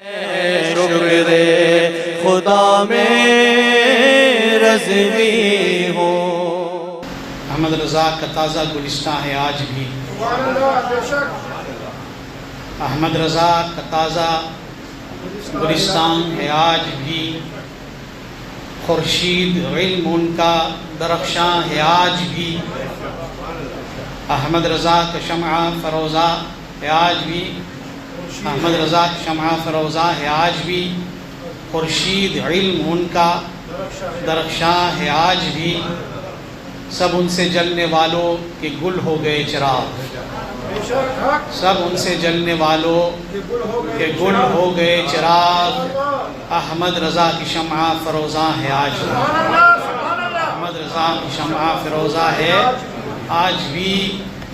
शुक्र खुदा में रज़वी हो। अहमद रज़ा का ताज़ा गुलिस्तां है आज भी। अहमद रज़ा का ताज़ा गुलिस्तां है आज भी। खुर्शीद इल्म उनका दरख्शां है आज भी। अहमद रज़ा का शम्आ फ़रोज़ा है आज भी। अहमद रज़ा का शम्आ फ़रोज़ा है आज भी। खुर्शीद इल्म उनका दरख्शां है आज भी। सब उनसे जलने वालों के गुल हो गए चिराग। सब उनसे जलने वालों के गुल हो गए चिराग। अहमद रज़ा की शम्आ फ़रोज़ा है आज भी। अहमद रज़ा की शम्आ फ़रोज़ा है आज भी।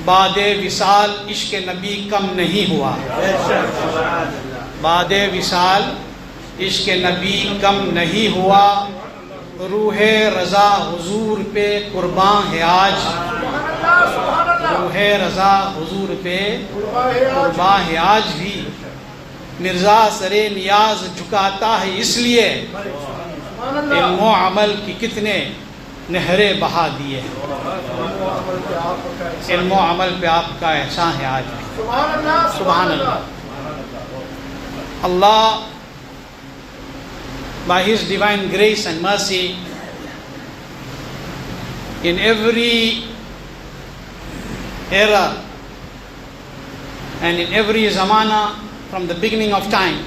बादे विसाल इश्क नबी कम नहीं हुआ। बादे विसाल इश्क नबी कम नहीं हुआ। रूहे रज़ा हुजूर पे कुर्बान है आज। रूहे रज़ा हुजूर पे कुर्बान है आज भी। मिर्ज़ा सरे नियाज झुकाता है इसलिए इल्मो अमल की कितने नहरे बहा दिए। इल्मो अमल पे आपका एहसान है आज भी। सुभान अल्लाह। Allah, by His divine grace and mercy, in every era and in every zamana from the beginning of time,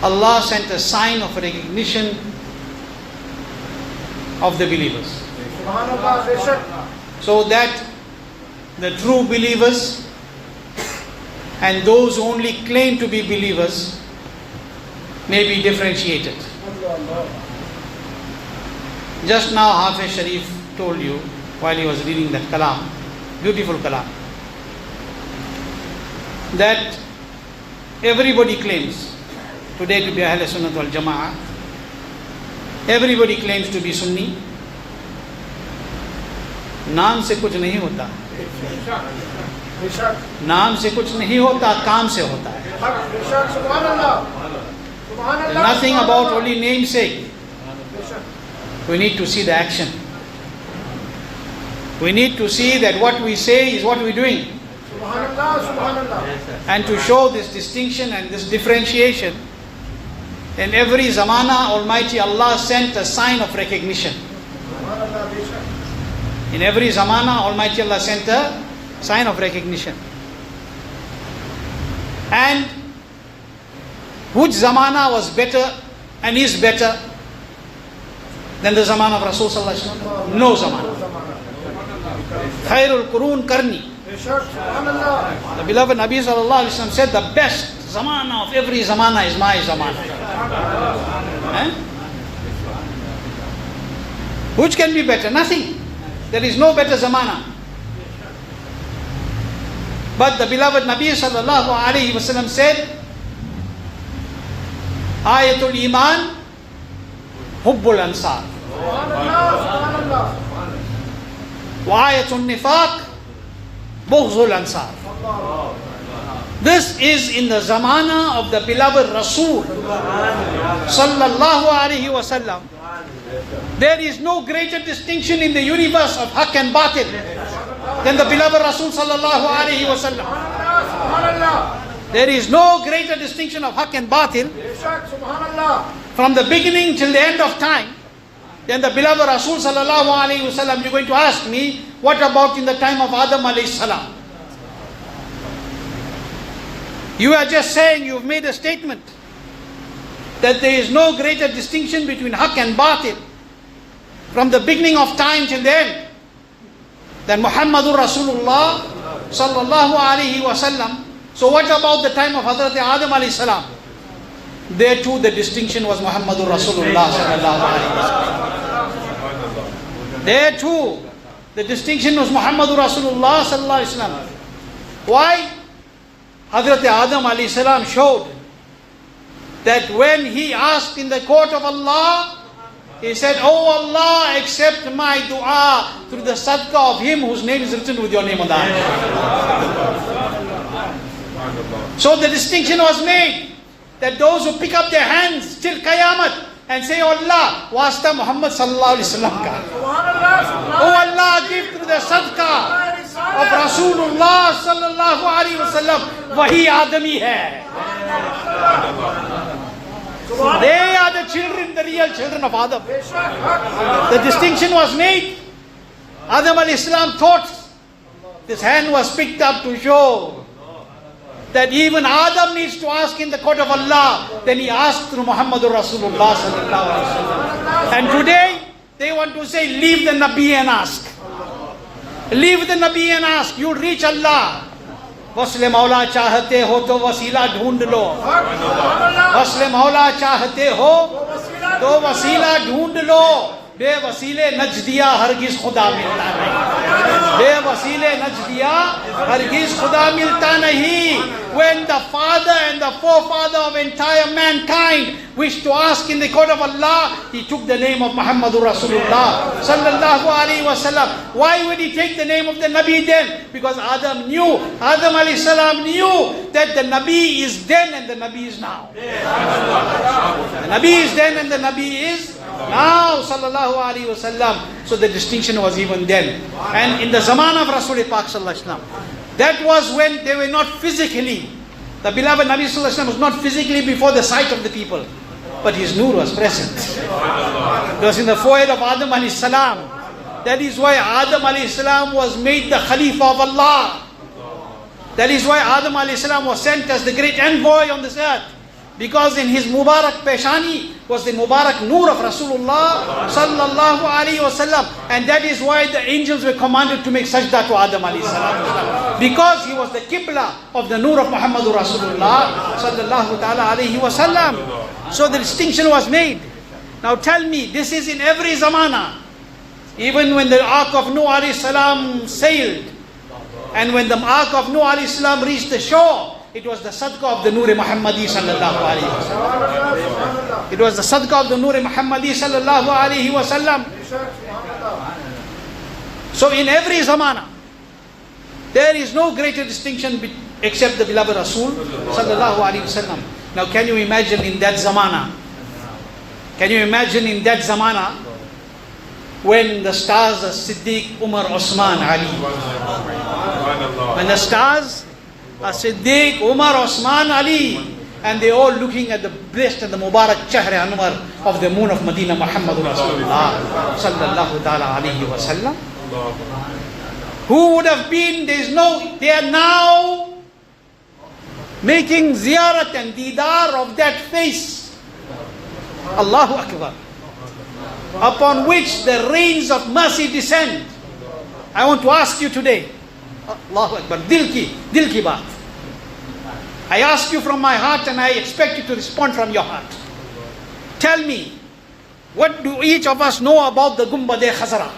Allah sent a sign of recognition of the believers, so that the true believers and those who only claim to be believers may be differentiated. Just now Hafiz Sharif told you while he was reading that kalam, beautiful kalam, that everybody claims today to be Ahl Sunnah wal Jama'ah. Everybody claims to be Sunni. नाम से कुछ नहीं होता। नाम से कुछ नहीं होता, काम से होता है। Nothing about only namesake. We need to see the action. We need to see that what we say is what we're doing. And to show this distinction and this differentiation, in every zamana Almighty Allah sent a sign of recognition. In every zamana Almighty Allah sent a sign of recognition. And which zamana was better and is better than the zamana of Rasul sallallahu alaihi wasallam? No zamana. Khairul Qurun Karni. The beloved Nabi sallallahu alaihi wasallam said the best zamana of every zamana is my zamana. Which can be better? Nothing. There is no better zamana. But the beloved Nabi sallallahu alaihi wasallam said, Ayatul Iman, Hubbul Ansar. Wa Ayatul Nifaq, Bughzul Ansar. This is in the zamana of the beloved Rasul sallallahu alaihi wasallam. There is no greater distinction in the universe of haq and batil than the beloved Rasul sallallahu alaihi wasallam. There is no greater distinction of haq and batil from the beginning till the end of time than the beloved Rasul sallallahu alaihi wasallam. You're going to ask me, what about in the time of Adam alayhi salam? You are just saying, you've made a statement that there is no greater distinction between haq and batil from the beginning of time till the end than Muhammadur Rasulullah sallallahu alaihi wasallam. So what about the time of Hazrat Adam alayhi salam? There too the distinction was Muhammadur Rasulullah sallallahu alaihi wasallam. There too the distinction was Muhammadur Rasulullah sallallahu alaihi wasallam. Why? Hazrat Adam alayhi salam showed that when he asked in the court of Allah, he said, "Oh Allah, accept my dua through the sadaqah of him whose name is written with your name on the arsh." So the distinction was made that those who pick up their hands till Qayamat and say, "Oh Allah, wasta Muhammad sallallahu alaihi wasallam ka. Oh Allah, give through the sadaqah of Rasulullah sallallahu alaihi wasallam, wahi Adami hai." They are the children, the real children of Adam. The distinction was made. Adam alayhi salam thought this hand was picked up to show that even Adam needs to ask in the court of Allah. Then he asked through Muhammadur Rasulullah sallallahu alaihi wasallam. And today they want to say, leave the Nabi and ask. Leave the Nabi and ask. You'll reach Allah. वस्ले मौला चाहते हो तो वसीला ढूंढ लो. वस्ले मौला चाहते हो तो वसीला ढूंढ लो. बेवसीले नजदिया हरगिज खुदा मिलता नहीं. बेवसीले नजदिया हरगिज खुदा मिलता नहीं. When the father and the forefather of entire mankind wished to ask in the court of Allah, he took the name of Muhammadur Rasulullah sallallahu alaihi wasallam. Why would he take the name of the Nabi then? Because Adam alayhi salam knew that the Nabi is then and the Nabi is now. The Nabi is then and the Nabi is now, sallallahu alaihi wasallam. So the distinction was even then. And in the zaman of Rasul Pak sallallahu alaihi wasallam, that was when they were not physically, the beloved Nabi sallallahu alaihi wasallam was not physically before the sight of the people, but his nur was present. It was in the forehead of Adam alayhi salam. That is why Adam alayhi salam was made the Khalifa of Allah. That is why Adam alayhi salam was sent as the great envoy on this earth. Because in his Mubarak Peshani was the Mubarak Noor of Rasulullah sallallahu alaihi wasallam. And that is why the angels were commanded to make sajda to Adam alayhi salam. Because he was the Qibla of the Noor of Muhammadur Rasulullah sallallahu ta'ala alaihi wasallam. So the distinction was made. Now tell me, this is in every zamana. Even when the Ark of Noor alayhi salam sailed, and when the Ark of Noor alayhi salam reached the shore, it was the sadaqah of the Noor Muhammadi sallallahu alayhi wasallam. It was the sadaqah of the Noor Muhammadi sallallahu alayhi wasallam. So in every zamana, there is no greater distinction except the beloved Rasul sallallahu alayhi wasallam. Now can you imagine in that zamana? Can you imagine in that zamana when the stars are Siddiq, Umar, Osman, Ali? When the stars are Siddiq, Umar, Osman, Ali, and they all looking at the blessed and the Mubarak Chahr Anwar of the moon of Medina, Muhammadur Rasulullah sallallahu ta'ala alayhi wa sallam. Who would have been, they are now making ziyarat and didar of that face. Allahu Akbar. Upon which the rains of mercy descend. I want to ask you today, Allahu Akbar, dil ki baat. I ask you from my heart and I expect you to respond from your heart. Tell me, what do each of us know about the Gumbad-e Khazra?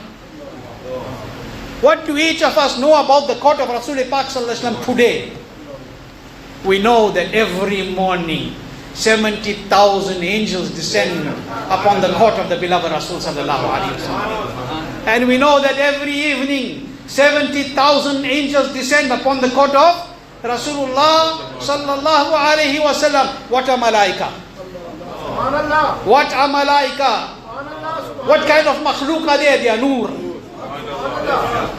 What do each of us know about the court of Rasul Pak sallallahu alaihi wasallam today? We know that every morning 70,000 angels descend upon the court of the beloved Rasul sallallahu alaihi wasallam. And we know that every evening 70,000 angels descend upon the court of Rasulullah sallallahu alaihi wasallam. What a malaika! What a malaika! What kind of makhluk are they? They are nur.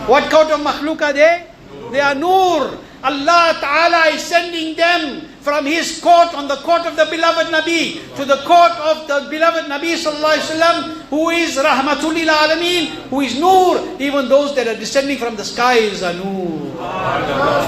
What kind of makhluk are they? They are nur. Allah Ta'ala is sending them from His court on the court of the beloved Nabi to the court of the beloved Nabi sallallahu alaihi wasallam, who is Rahmatul lil Alameen, who is Noor. Even those that are descending from the skies are Noor.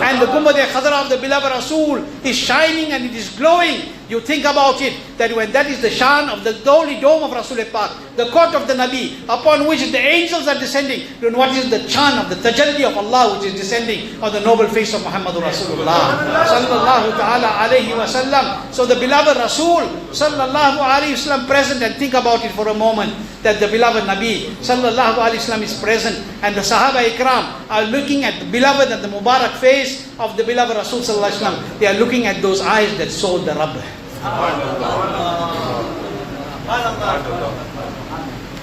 And the Gumbad-e Khadra of the beloved Rasul is shining and it is glowing. You think about it, that when that is the shan of the holy dome of Rasul Pak, the court of the Nabi, upon which the angels are descending, then what is the chan of the tajalli of Allah which is descending on the noble face of Muhammadur Rasulullah sallallahu ta'ala alayhi wa sallam. So the beloved Rasul sallallahu alayhi wa sallam present, and think about it for a moment, that the beloved Nabi sallallahu alayhi wa sallam is present, and the Sahaba Ikram are looking at the beloved and the Mubarak face of the beloved Rasul sallallahu alayhi wa sallam. They are looking at those eyes that saw the Rabb.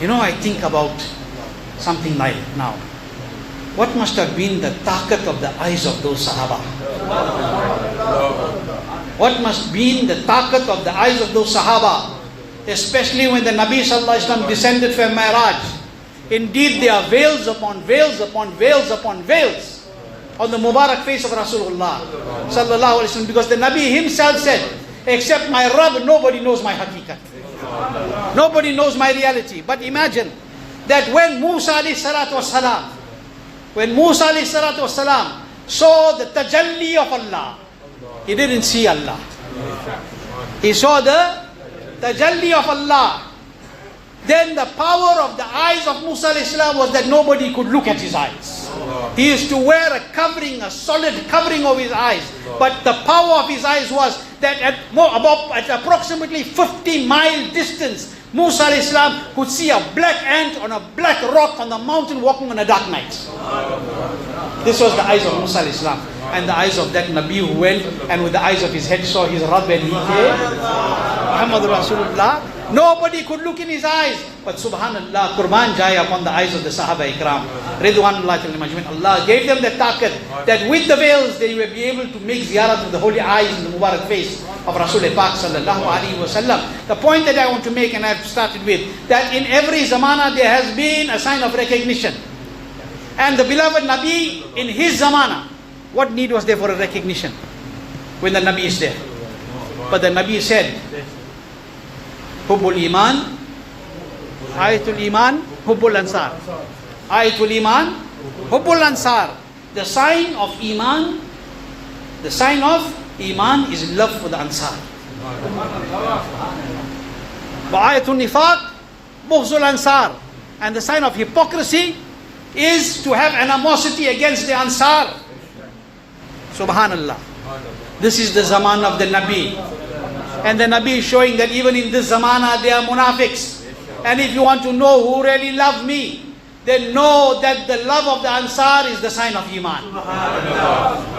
You know, I think about something like now. What must have been the taqat of the eyes of those Sahaba? what must be the taqat of the eyes of those Sahaba, especially when the Nabi Sallallahu Alaihi Wasallam descended from Mi'raj. Indeed, there are veils upon veils upon veils upon veils on the Mubarak face of Rasulullah Sallallahu Alaihi Wasallam, because the Nabi himself said, except my Rabb, nobody knows my haqiqat. Nobody knows my reality. But imagine that when Musa alayhi salatu wasalam saw the tajalli of Allah, he didn't see Allah. He saw the tajalli of Allah. Then the power of the eyes of Musa alayhi salam was that nobody could look at his eyes. He used to wear a covering, a solid covering of his eyes. But the power of his eyes was that at approximately 50-mile distance, Musa alayhi salam could see a black ant on a black rock on the mountain walking on a dark night. This was the eyes of Musa alayhi salam. And the eyes of that Nabi who went and with the eyes of his head saw his Rabb and he came, Muhammad Rasulullah. Nobody could look in his eyes. But subhanallah, Qurban jaya upon the eyes of the Sahaba Ikram. Ridwanullah Majmin. Allah gave them the taqat that with the veils they will be able to make ziyarat of the holy eyes in the Mubarak face of Rasul Pak Sallallahu Alaihi Wasallam. The point that I want to make, and I've started with, that in every zamana there has been a sign of recognition. And the beloved Nabi in his zamana, what need was there for a recognition when the Nabi is there? But the Nabi said, Hubbul Iman, Ayatul Iman, Hubbul Ansar. Ayatul Iman, Hubbul Ansar. The sign of Iman is love for the Ansar. Ayatul Nifaq, Bughzul Ansar. And the sign of hypocrisy is to have animosity against the Ansar. Subhanallah. This is the zaman of the Nabi. And the Nabi is showing that even in this zamana there are munafiqs. And if you want to know who really love me, then know that the love of the Ansar is the sign of Iman.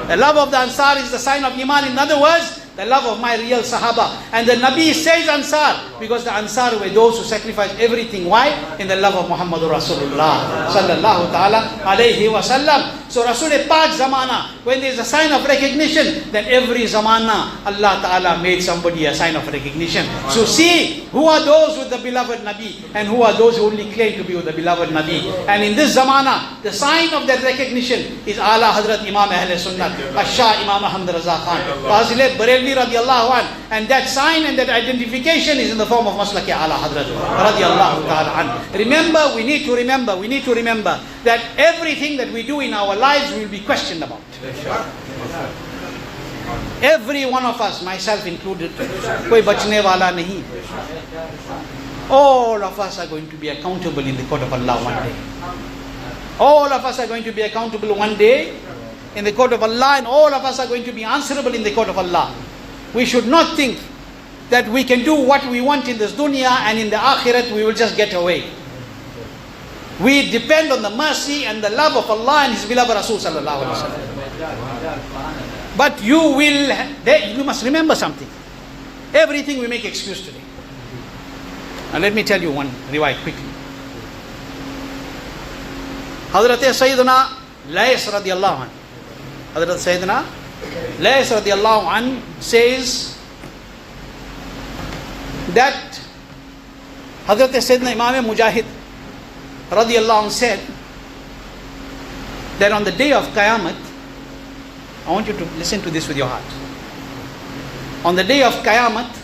The love of the Ansar is the sign of Iman. In other words, the love of my real Sahaba. And the Nabi says Ansar because the Ansar were those who sacrificed everything. Why? In the love of Muhammadur Rasulullah Sallallahu Ta'ala Alayhi Wasallam. So Rasul Pak zamana, when there is a sign of recognition, then every zamana Allah Ta'ala made somebody a sign of recognition. So see who are those with the beloved Nabi and who are those who only claim to be with the beloved Nabi. And in this zamana, the sign of that recognition is Ala Hazrat Imam Ahl Sunnat, Shah Imam Ahmad Raza Khan, Fazile Barelvi radiallahu an. And that sign and that identification is in the form of Maslaki Ala Hazrat radiallahu ta'ala an. Remember, we need to remember that everything that we do in our lives will be questioned about. Every one of us, myself included, koi bachne wala nahi. All of us are going to be accountable in the court of Allah one day. All of us are going to be accountable one day in the court of Allah, and all of us are going to be answerable in the court of Allah. We should not think that we can do what we want in this dunya and in the akhirat we will just get away. We depend on the mercy and the love of Allah and His beloved Rasul Sallallahu Alaihi Wasallam. But you must remember something. Everything we make excuse today. And let me tell you one riwayat quickly. Hazrat Sayyidina Lais radiallahu anhu. Hazrat Sayyidina Lais radiallahu anhu says that Hazrat Sayyidina Imam Mujahid radiallahu anhu said that on the day of Qiyamah, I want you to listen to this with your heart. On the day of Qiyamah,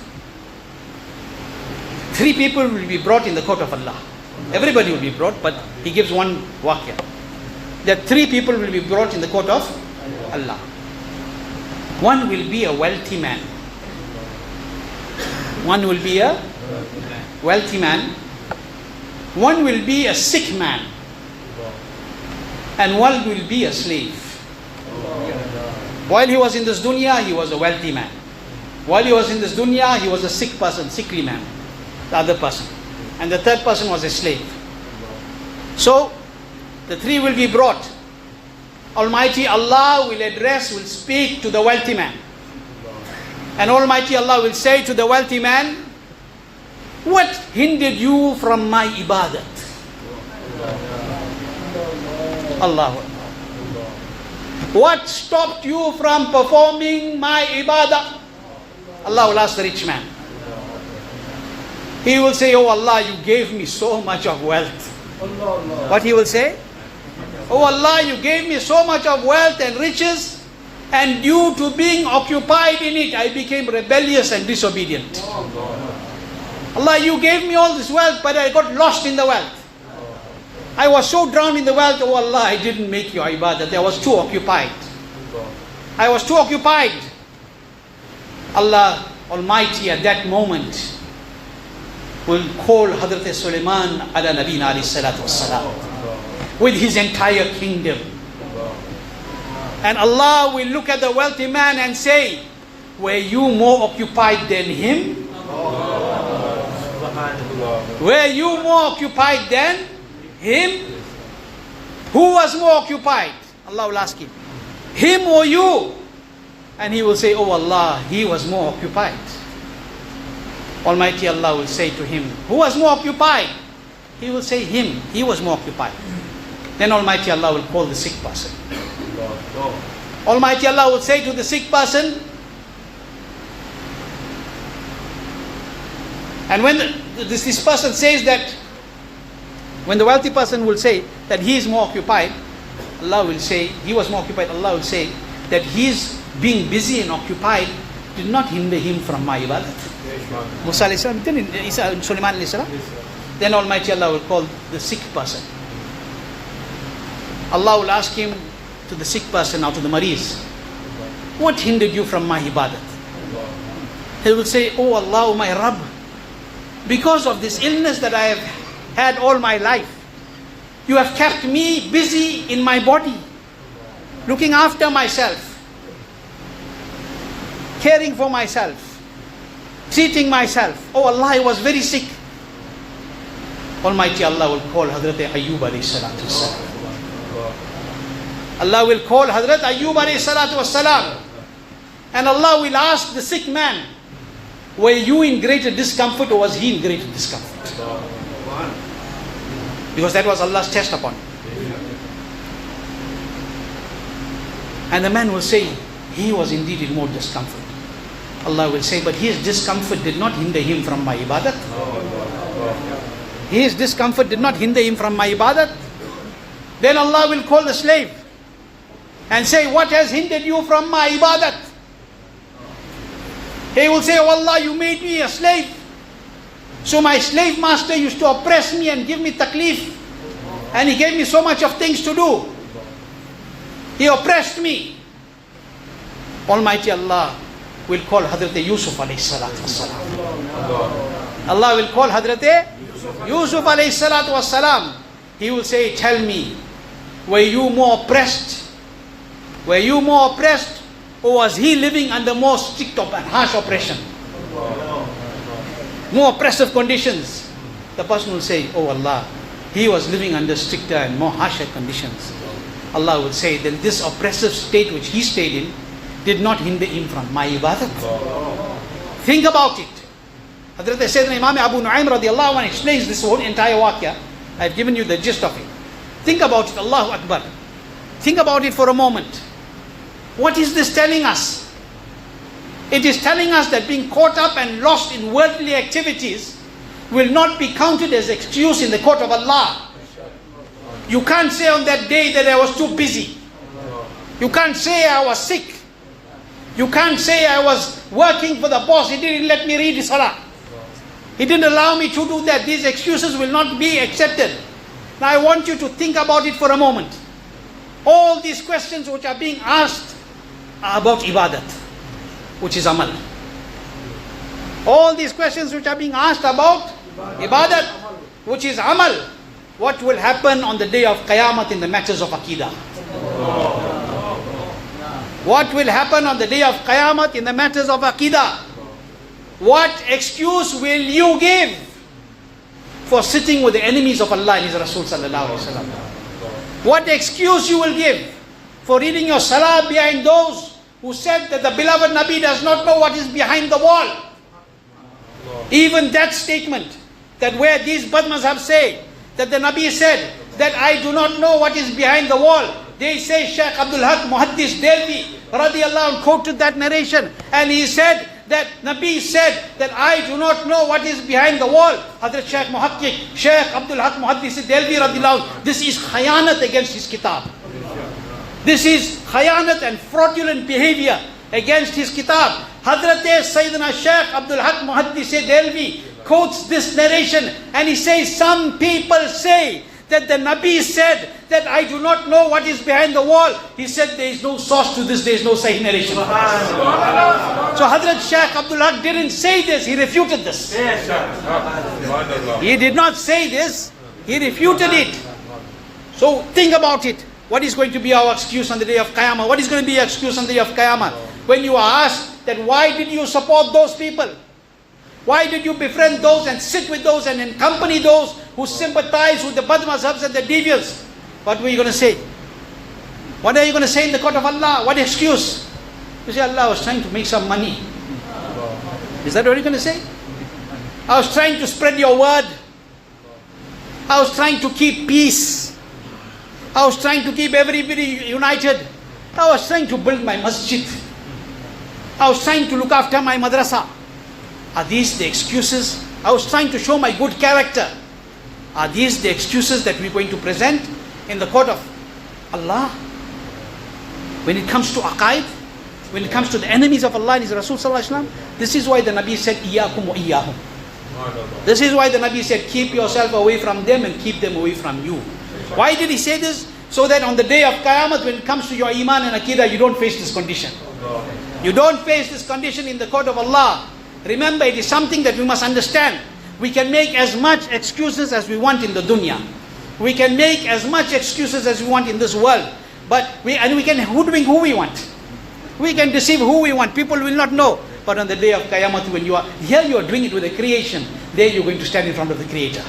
3 people will be brought in the court of Allah. Everybody will be brought, but he gives one waqia. That 3 people will be brought in the court of Allah. One will be a wealthy man. One will be a wealthy man. One will be a sick man. And one will be a slave. While he was in this dunya, he was a wealthy man. While he was in this dunya, he was a sick person, sickly man. The other person. And the third person was a slave. So, the 3 will be brought. Almighty Allah will speak to the wealthy man. And Almighty Allah will say to the wealthy man, what hindered you from my ibadat? Allah. What stopped you from performing my ibadah? Allah will ask the rich man. He will say, oh Allah, you gave me so much of wealth. What he will say? Oh Allah, you gave me so much of wealth and riches, and due to being occupied in it, I became rebellious and disobedient. Allah, you gave me all this wealth, but I got lost in the wealth. I was so drowned in the wealth, oh Allah, I didn't make your ibadat. I was too occupied. I was too occupied. Allah Almighty at that moment will call Hazrat Sulaiman ala Nabina alayhi salatu wassalam with his entire kingdom. And Allah will look at the wealthy man and say, were you more occupied than him? Were you more occupied than him? Who was more occupied? Allah will ask him, him or you? And he will say, oh Allah, he was more occupied. Almighty Allah will say to him, who was more occupied? He will say, him, he was more occupied. Then Almighty Allah will call the sick person. Almighty Allah will say to the sick person, and when this person says that, when the wealthy person will say that he is more occupied, Allah will say, he was more occupied, Allah will say that his being busy and occupied did not hinder him from my ibadat. Musa alayhi salam, Sulaiman alayhi salam. Then Almighty Allah will call the sick person. Allah will ask him, to the sick person, now to the mariz, what hindered you from my ibadat? He will say, oh Allah, my Rabb, because of this illness that I have had all my life, you have kept me busy in my body, looking after myself, caring for myself, treating myself. Oh Allah, I was very sick. Almighty Allah will call Hazrat Ayyub alayhi salatu wassalam. Allah will call Hazrat Ayyub alayhi salatu wassalam. And Allah will ask the sick man, were you in greater discomfort or was he in greater discomfort? Because that was Allah's test upon him. And the man will say, he was indeed in more discomfort. Allah will say, but his discomfort did not hinder him from my ibadat. His discomfort did not hinder him from my ibadat. Then Allah will call the slave and say, what has hindered you from my ibadat? He will say, oh Allah, you made me a slave. So my slave master used to oppress me and give me taklif. And he gave me so much of things to do. He oppressed me. Almighty Allah will call Hazrat Yusuf alayhi salatu wassalam. Allah will call Hazrat Yusuf alayhi salatu wassalam. He will say, tell me, were you more oppressed? Were you more oppressed? Or was he living under more strict and harsh oppression? More oppressive conditions. The person will say, oh Allah, he was living under stricter and more harsher conditions. Allah will say, then this oppressive state which he stayed in did not hinder him from my ibadat. Think about it. Hazrat Sayyidina Imam Abu Nu'aym radiallahu anhu explains this whole entire waqya. I've given you the gist of it. Think about it, Allahu Akbar. Think about it for a moment. What is this telling us? It is telling us that being caught up and lost in worldly activities will not be counted as excuse in the court of Allah. You can't say on that day that I was too busy. You can't say I was sick. You can't say I was working for the boss, he didn't let me read the salah. He didn't allow me to do that. These excuses will not be accepted. Now I want you to think about it for a moment. All these questions which are being asked are about ibadat, which is amal. All these questions which are being asked about ibadat, which is amal. What will happen on the day of Qiyamah in the matters of Aqidah? What will happen on the day of Qiyamah in the matters of Aqidah? What excuse will you give for sitting with the enemies of Allah and His Rasul sallallahu alaihi wasallam? What excuse you will give for reading your salah behind those who said that the beloved Nabi does not know what is behind the wall? Even that statement, that where these Badmazhab say that the Nabi said that I do not know what is behind the wall, they say Shaykh Abdul Haq Muhaddis Delvi radiallahu anh quoted that narration, and he said that Nabi said that I do not know what is behind the wall. Hazrat Shaykh Muhakkik, Shaykh Abdul Haq Muhaddis Delvi radhiyallahu anhu, this is khayanat against his kitab. This is khayanat and fraudulent behavior against his kitab. Hazrat Sayyidina Shaykh Abdul Haq Muhaddis Delvi quotes this narration and he says, some people say that the Nabi said that I do not know what is behind the wall. He said there is no source to this, there is no sahih narration. So Hazrat Shaykh Abdul Haq didn't say this, he refuted this. He did not say this, he refuted it. So think about it. What is going to be our excuse on the day of Qiyamah? What is going to be your excuse on the day of Qiyamah? When you are asked that why did you support those people? Why did you befriend those and sit with those and accompany those who sympathize with the bad mazhabs and the deviants? What were you going to say? What are you going to say in the court of Allah? What excuse? You say, Allah, I was trying to make some money. Is that what you're going to say? I was trying to spread your word. I was trying to keep peace. I was trying to keep everybody united. I was trying to build my masjid. I was trying to look after my madrasa. Are these the excuses? I was trying to show my good character. Are these the excuses that we're going to present in the court of Allah? When it comes to aqaid, when it comes to the enemies of Allah and His Rasul Sallallahu Alaihi Wasallam, this is why the Nabi said, Iyakum wa iyahum. This is why the Nabi said, keep yourself away from them and keep them away from you. Why did he say this? So that on the day of Qiyamah, when it comes to your iman and aqidah, you don't face this condition. You don't face this condition in the court of Allah. Remember, it is something that we must understand. We can make as much excuses as we want in the dunya. We can make as much excuses as we want in this world. But we can hoodwink who we want. We can deceive who we want. People will not know. But on the day of Qiyamah, when you are here, you are doing it with the creation. There you're going to stand in front of the Creator.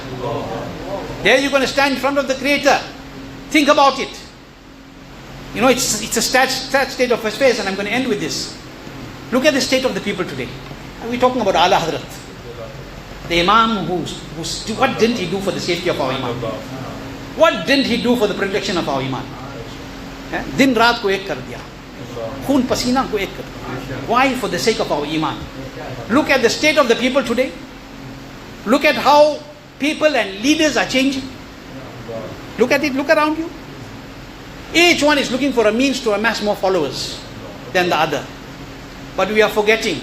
There you're going to stand in front of the Creator. Think about it. You know, it's a sad state of affairs, and I'm going to end with this. Look at the state of the people today. We're talking about Ala Hazrat. The Imam what didn't he do for the safety of our Iman? What didn't he do for the protection of our Iman? Din raat ko ek kar diya. Khoon pasina ko ek kar diya. Why? For the sake of our Iman. Look at the state of the people today. Look at how people and leaders are changing. Look at it, look around you. Each one is looking for a means to amass more followers than the other. But we are forgetting.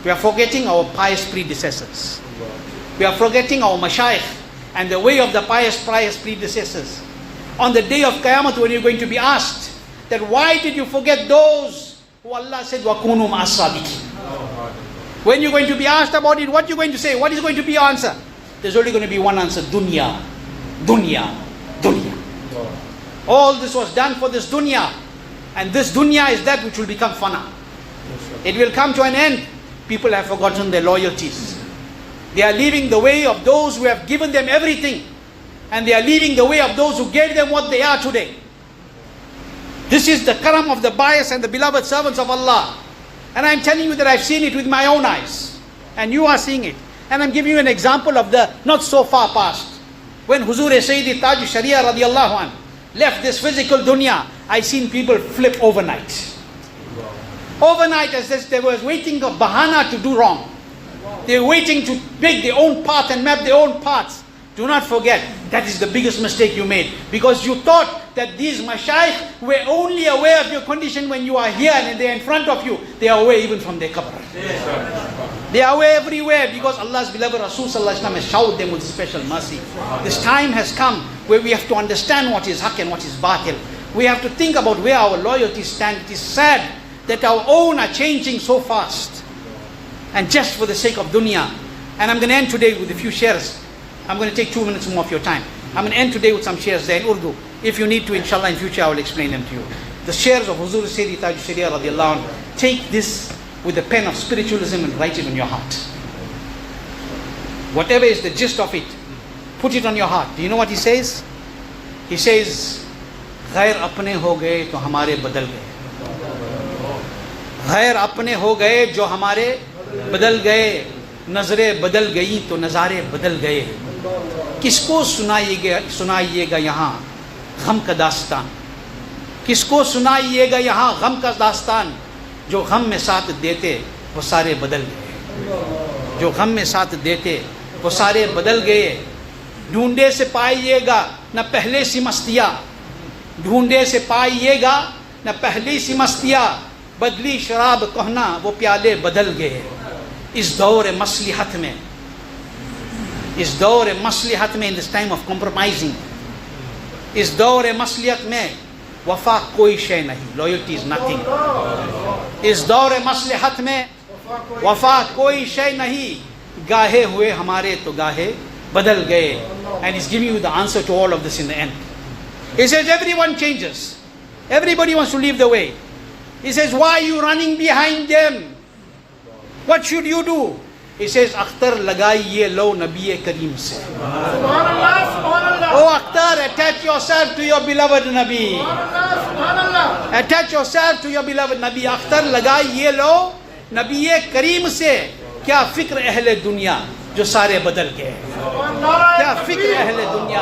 We are forgetting our pious predecessors. We are forgetting our mashayikh and the way of the pious predecessors. On the day of Qiyamah, when you're going to be asked that why did you forget those who Allah said, وَكُونُوا مَعَ الصَّادِقِينَ. When you're going to be asked about it, what are you going to say? What is going to be your answer? There's only going to be one answer. Dunya. Dunya. Dunya. All this was done for this dunya. And this dunya is that which will become fana. It will come to an end. People have forgotten their loyalties. They are leaving the way of those who have given them everything. And they are leaving the way of those who gave them what they are today. This is the karam of the pious and the beloved servants of Allah. And I'm telling you that I've seen it with my own eyes. And you are seeing it. And I'm giving you an example of the not so far past. When Huzur Sayyidi Taj Sharia radiallahu anh left this physical dunya, I seen people flip overnight. Overnight, as they were waiting for bahana to do wrong. They were waiting to make their own path and map their own paths. Do not forget, that is the biggest mistake you made. Because you thought that these mashayikh were only aware of your condition when you are here and they are in front of you. They are aware even from their qabr. They are aware everywhere because Allah's beloved Rasul Sallallahu Alaihi Wasallam has showered them with special mercy. This time has come where we have to understand what is haqq and what is batil. We have to think about where our loyalties stand. It is sad that our own are changing so fast. And just for the sake of dunya. And I'm going to end today with a few shares. I'm going to take 2 minutes more of your time. I'm going to end today with some shares there in Urdu. If you need to, inshallah, in future I will explain them to you. The shares of Huzur Sayyidi Taj Sharia radiallahu anh. Take this with the pen of spiritualism and write it on your heart. Whatever is the gist of it, put it on your heart. Do you know what he says? He says, गैर अपने हो गए तो हमारे बदल गए. गैर अपने हो गए जो हमारे बदल गए. नजरें बदल गई तो नज़ारे बदल गए. किसको सुनाइएगा यहाँ गम का दास्तान. किसको सुनाइएगा यहाँ गम का दास्तान. जो गम में साथ देते वो सारे बदल गए। जो गम में साथ देते वो सारे बदल गए। ढूंढे से पाइएगा न पहले सी मस्तियाँ, ढूंढे से पाइएगा न पहली सी मस्तियाँ, बदली शराब कहना वो प्याले बदल गए। इस दौर मसलिहत में, इस दौर मसलिहत में, in this time of compromising, इस दौर मसलियत में वफा कोई शय नहीं, लॉयल्टी इज नथिंग। इस दौर मसलिहत में वफा कोई शय नहीं, गाहे हुए हमारे तो गाहे बदल गए। And is giving you the answer to all of this in the end. He says everyone changes, everybody wants to leave the way. He says why are you running behind them? What should you do? He says Akhtar लगाइए लो नबी करीम से। Oh Akhtar, attach yourself to your beloved Nabi. Attach yourself to your beloved Nabi. Akhtar लगाइए लो नबी करीम से। क्या फिक्र अहले दुनिया जो सारे बदल गए, क्या फिक्र अहले दुनिया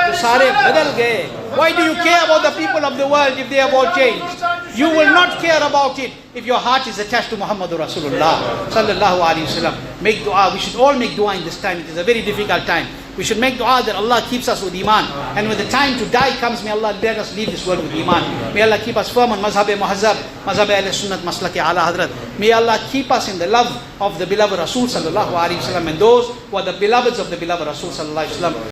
जो सारे बदल गए। Why do you care about the people of the world if they have all changed? You will not care about it if your heart is attached to Muhammadur Rasulullah sallallahu alaihi wasallam. Make dua. We should all make dua in this time. It is a very difficult time. We should make dua that Allah keeps us with iman, and when the time to die comes, may Allah let us leave this world with iman. May Allah keep us firm on mazhab-e-muhazzab, mazhab-e-ahl-sunnat, maslak-e ala Hazrat. May Allah keep us in the love of the beloved Rasul sallallahu alaihi wasallam and those who are the beloveds of the beloved Rasul sallallahu alaihi wasallam.